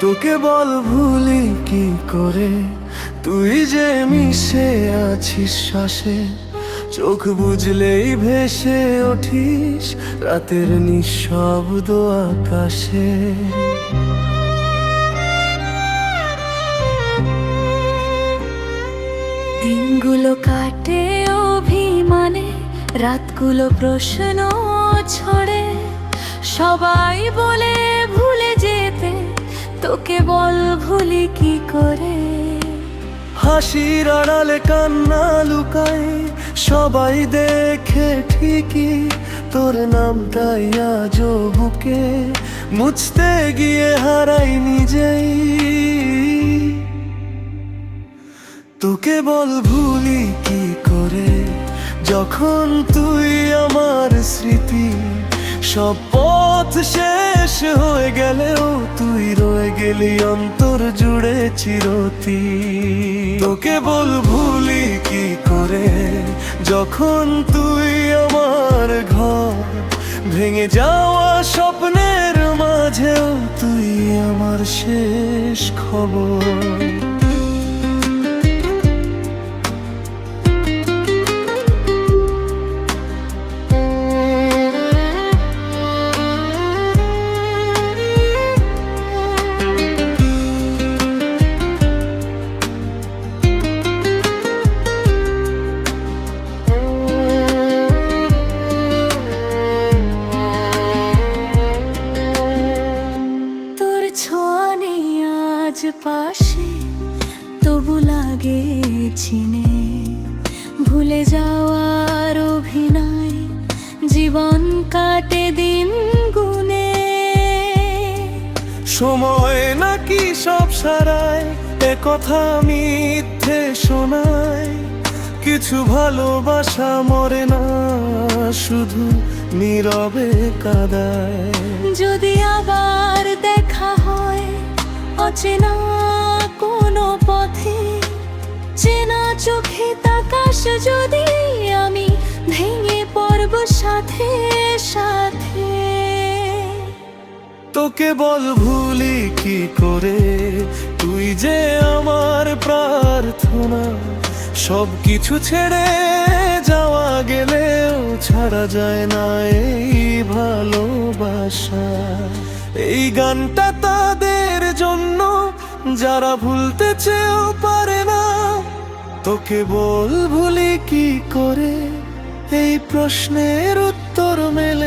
তোকে বল ভুলি কি করে, তুই যে মিশে আছিস শ্বাসে। চোখ বুঝলেই ভেসে ওঠিস রাতের নিঃশব্দ আকাশে। দিনগুলো কাটে অভিমানে, রাতগুলো প্রশ্ন ছড়ে। সবাই বলে ভুলে যেতে, তোকে বল ভুলি কি করে। হাসির আড়ালে কান্না লুকাই, সবাই দেখে ঠিকই তোর নামটাই আজও বুকে। মুছতে গিয়ে হারাই নিজেই। তোকে বল ভুলি কি করে, যখন তুই আমার স্মৃতি। সব পথ শেষ হয়ে গেলেও তুই রয়ে গেলি অন্তর জুড়ে চিরতি। তোকে বল ভুলি কি করে, যখন তুই আমার ঘর। ভেঙে যাওয়া স্বপ্নের মাঝেও তুই আমার শেষ খবর। আজ পাশে তবু লাগে চিনে, ভুলে যাওয়ার অভিনয় জীবন কাটে দিন গুনে। সময় নাকি সব সারায়, এ কথা মিথ্যে শোনায়। কিছু ভালোবাসা মরে না, শুধু নীরবে কাঁদায়। যদি আবার দেখা হয় অচেনা কোনো পথে, চেনা চোখে তাকাস যদি, আমি ভেঙে পড়ব সাথে সাথে। তোকে বল ভুলি কি করে, তুই যে আমার প্রার্থনা। সব কিছু ছেড়ে যাওয়া গেলেও ছাড়া যায় না এই ভালোবাসা। এই গানটা তাদের জন্য যারা ভুলতে চেয়েও পারে না। তোকে বল ভুলি কি করে, এই প্রশ্নের উত্তর মেলে